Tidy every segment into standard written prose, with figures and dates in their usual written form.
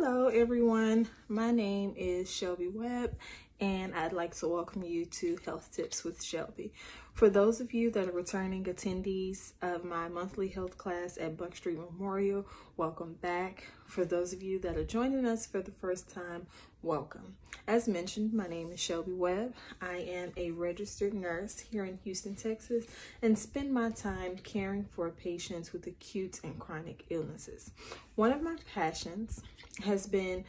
Hello everyone, my name is Chelbe Webb and I'd like to welcome you to Health Tips with Chelbe. For those of you that are returning attendees of my monthly health class at Buck Street Memorial, welcome back. For those of you that are joining us for the first time, welcome. As mentioned, my name is Chelbe Webb. I am a registered nurse here in Houston, Texas, and spend my time caring for patients with acute and chronic illnesses. One of my passions has been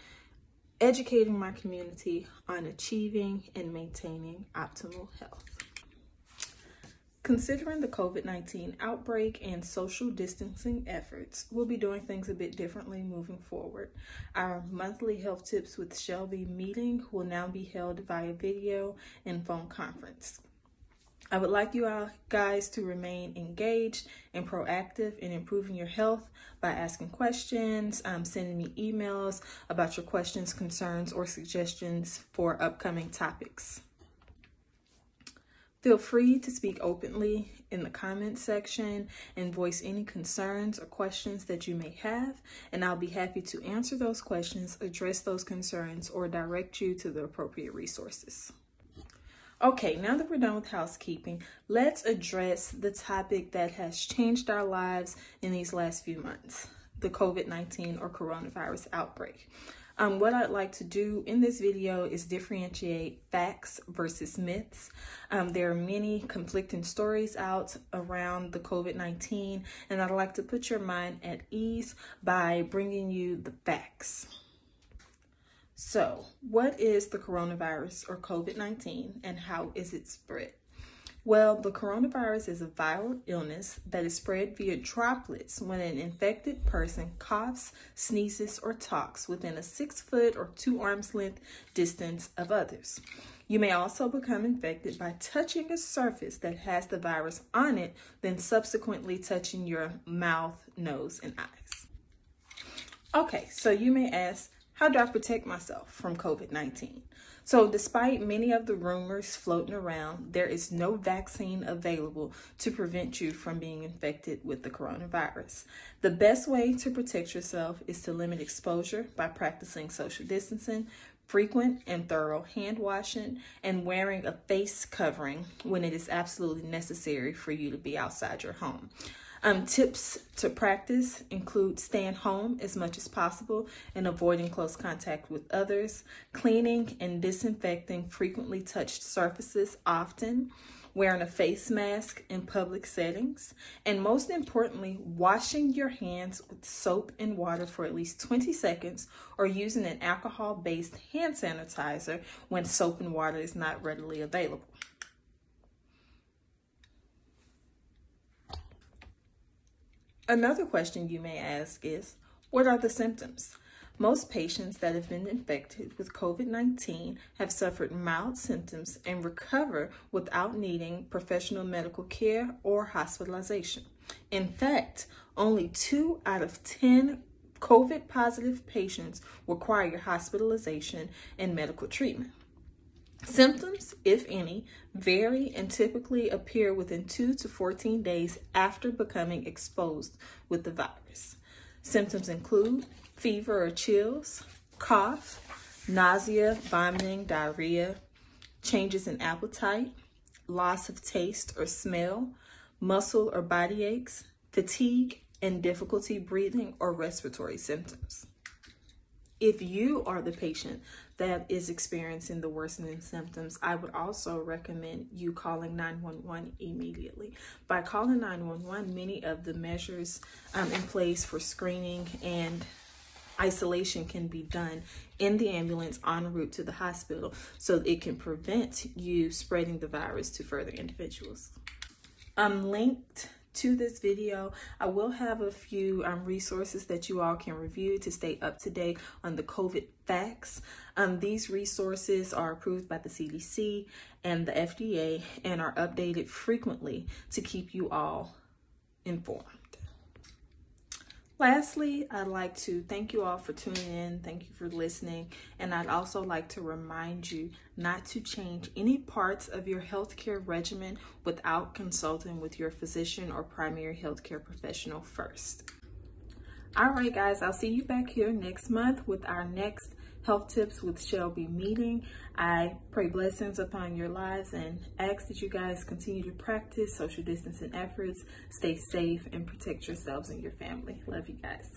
educating my community on achieving and maintaining optimal health. Considering the COVID-19 outbreak and social distancing efforts, we'll be doing things a bit differently moving forward. Our monthly Health Tips with Chelbe meeting will now be held via video and phone conference. I would like you all guys to remain engaged and proactive in improving your health by asking questions, sending me emails about your questions, concerns, or suggestions for upcoming topics. Feel free to speak openly in the comments section and voice any concerns or questions that you may have, and I'll be happy to answer those questions, address those concerns, or direct you to the appropriate resources. Okay, now that we're done with housekeeping, let's address the topic that has changed our lives in these last few months, the COVID-19 or coronavirus outbreak. What I'd like to do in this video is differentiate facts versus myths. There are many conflicting stories out around the COVID-19, and I'd like to put your mind at ease by bringing you the facts. So, what is the coronavirus or COVID-19 and how is it spread? Well, the coronavirus is a viral illness that is spread via droplets when an infected person coughs, sneezes, or talks within a 6-foot or 2 arms length distance of others. You may also become infected by touching a surface that has the virus on it, then subsequently touching your mouth, nose, and eyes. Okay, so you may ask, how do I protect myself from COVID-19? So despite many of the rumors floating around, there is no vaccine available to prevent you from being infected with the coronavirus. The best way to protect yourself is to limit exposure by practicing social distancing, frequent and thorough hand washing, and wearing a face covering when it is absolutely necessary for you to be outside your home. Tips to practice include staying home as much as possible and avoiding close contact with others, cleaning and disinfecting frequently touched surfaces often, wearing a face mask in public settings, and most importantly, washing your hands with soap and water for at least 20 seconds or using an alcohol-based hand sanitizer when soap and water is not readily available. Another question you may ask is, what are the symptoms? Most patients that have been infected with COVID-19 have suffered mild symptoms and recover without needing professional medical care or hospitalization. In fact, only 2 out of 10 COVID-positive patients require hospitalization and medical treatment. Symptoms, if any, vary and typically appear within 2 to 14 days after becoming exposed with the virus. Symptoms include fever or chills, cough, nausea, vomiting, diarrhea, changes in appetite, loss of taste or smell, muscle or body aches, fatigue, and difficulty breathing or respiratory symptoms. If you are the patient that is experiencing the worsening symptoms, I would also recommend you calling 911 immediately. By calling 911, many of the measures in place for screening and isolation can be done in the ambulance en route to the hospital, so it can prevent you spreading the virus to further individuals. Linked to this video, I will have a few resources that you all can review to stay up to date on the COVID facts. These resources are approved by the CDC and the FDA and are updated frequently to keep you all informed. Lastly, I'd like to thank you all for tuning in. Thank you for listening. And I'd also like to remind you not to change any parts of your healthcare regimen without consulting with your physician or primary healthcare professional first. All right, guys, I'll see you back here next month with our next Health Tips with Chelbe meeting. I pray blessings upon your lives and ask that you guys continue to practice social distancing efforts, stay safe, and protect yourselves and your family. Love you guys.